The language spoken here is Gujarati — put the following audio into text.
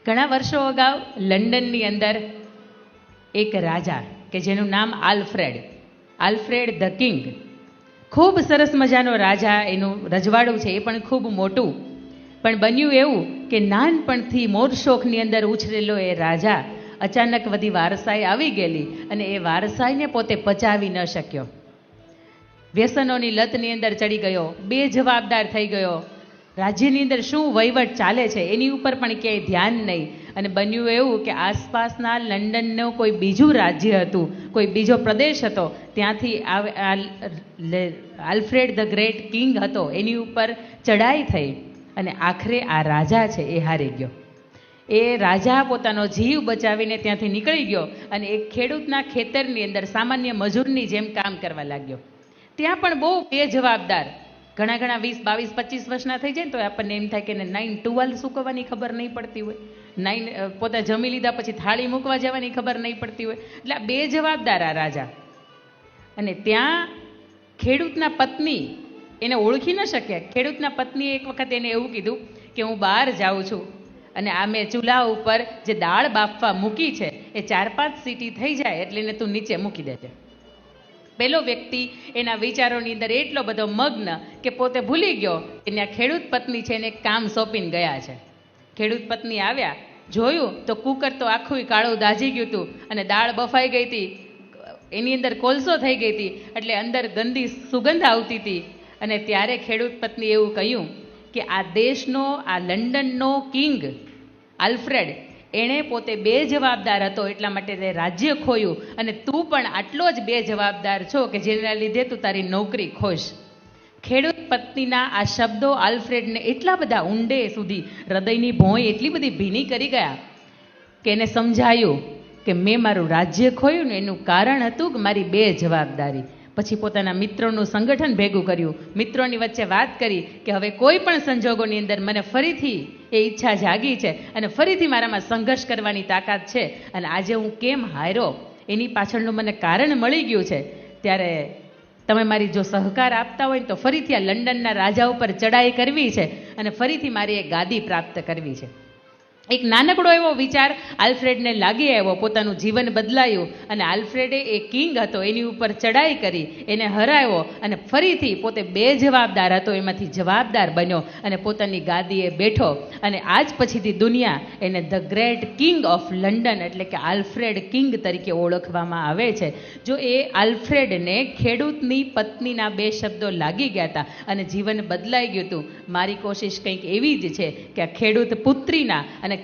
ઘણા વર્ષો અગાઉ લંડનની અંદર એક રાજા કે જેનું નામ આલ્ફ્રેડ ધ કિંગ, ખૂબ સરસ મજાનો રાજા, એનું રજવાડું છે એ પણ ખૂબ મોટું. પણ બન્યું એવું કે નાનપણથી મોરશોખની અંદર ઉછરેલો એ રાજા અચાનક બધી વારસાઈ આવી ગયેલી અને એ વારસાઈને પોતે પચાવી ન શક્યો. વ્યસનોની લતની અંદર ચડી ગયો, બેજવાબદાર થઈ ગયો. રાજ્યની અંદર શું વહીવટ ચાલે છે એની ઉપર પણ ક્યાંય ધ્યાન નહીં. અને બન્યું એવું કે આસપાસના લંડનનું કોઈ બીજું રાજ્ય હતું, કોઈ બીજો પ્રદેશ હતો, ત્યાંથી આલ્ફ્રેડ ધ ગ્રેટ કિંગ હતો, એની ઉપર ચડાઈ થઈ અને આખરે આ રાજા છે એ હારી ગયો. એ રાજા પોતાનો જીવ બચાવીને ત્યાંથી નીકળી ગયો અને એક ખેડૂતના ખેતરની અંદર સામાન્ય મજૂરની જેમ કામ કરવા લાગ્યો. ત્યાં પણ બહુ બેજવાબદાર, ઘણા 20, 22, 25 વર્ષના થઈ જાય ને તો આપણને એમ થાય કે 9 ટુવાલ સૂકવવાની ખબર નહીં પડતી હોય, પોતા જમી લીધા પછી થાળી મૂકવા જવાની ખબર નહીં પડતી હોય. એટલે આ બેજવાબદાર આ રાજા. અને ત્યાં ખેડૂતના પત્ની એને ઓળખી ન શક્યા. ખેડૂતના પત્નીએ એક વખત એને એવું કીધું કે હું બહાર જાઉં છું અને આ મેં ચૂલા ઉપર જે દાળ બાફવા મૂકી છે એ 4-5 સીટી થઈ જાય એટલે એને તું નીચે મૂકી દેજે. પેલો વ્યક્તિ એના વિચારોની અંદર એટલો બધો મગ્ન કે પોતે ભૂલી ગયો કે ત્યાં ખેડૂત પત્ની છે એને કામ સોંપીને ગયા છે. ખેડૂત પત્ની આવ્યા, જોયું તો કુકર તો આખું કાળું દાઝી ગયું હતું અને દાળ બફાઈ ગઈ હતી, એની અંદર કોલસો થઈ ગઈ હતી, એટલે અંદર ગંદી સુગંધ આવતી હતી. અને ત્યારે ખેડૂત પત્ની એવું કહ્યું કે આ દેશનો, આ લંડનનો કિંગ આલ્ફ્રેડ, એણે પોતે બેજવાબદાર હતો એટલા માટે તે રાજ્ય ખોયું અને તું પણ આટલો જ બેજવાબદાર છો કે જેના લીધે તું તારી નોકરી ખોશ. ખેડૂત પત્નીના આ શબ્દો આલ્ફ્રેડને એટલા બધા ઊંડે સુધી હૃદયની ભોંય એટલી બધી ભીની કરી ગયા કે એને સમજાયું કે મેં મારું રાજ્ય ખોયું ને એનું કારણ હતું કે મારી બેજવાબદારી. પછી પોતાના મિત્રોનું સંગઠન ભેગું કર્યું, મિત્રોની વચ્ચે વાત કરી કે હવે કોઈ પણ સંજોગોની અંદર મને ફરીથી એ ઈચ્છા જાગી છે અને ફરીથી મારામાં સંઘર્ષ કરવાની તાકાત છે અને આજે હું કેમ હાર્યો એની પાછળનું મને કારણ મળી ગયું છે. ત્યારે તમે મારી જો સહકાર આપતા હોય ને તો ફરીથી આ લંડનના રાજા ઉપર ચડાઈ કરવી છે અને ફરીથી મારી એક ગાદી પ્રાપ્ત કરવી છે. એક નાનકડો એવો વિચાર આલ્ફ્રેડને લાગી આવ્યો, પોતાનું જીવન બદલાયું અને આલ્ફ્રેડે એ કિંગ હતો એની ઉપર ચડાઈ કરી, એને હરાવ્યો અને ફરીથી પોતે બેજવાબદાર હતો એમાંથી જવાબદાર બન્યો અને પોતાની ગાદીએ બેઠો. અને આજ પછીથી દુનિયા એને the great king of London એટલે કે આલ્ફ્રેડ કિંગ તરીકે ઓળખવામાં આવે છે. જો એ આલ્ફ્રેડને ખેડૂતની પત્નીના 2 શબ્દો લાગી ગયા હતા અને જીવન બદલાઈ ગયું હતું, મારી કોશિશ કંઈક એવી જ છે કે આ ખેડૂત પુત્રીના અને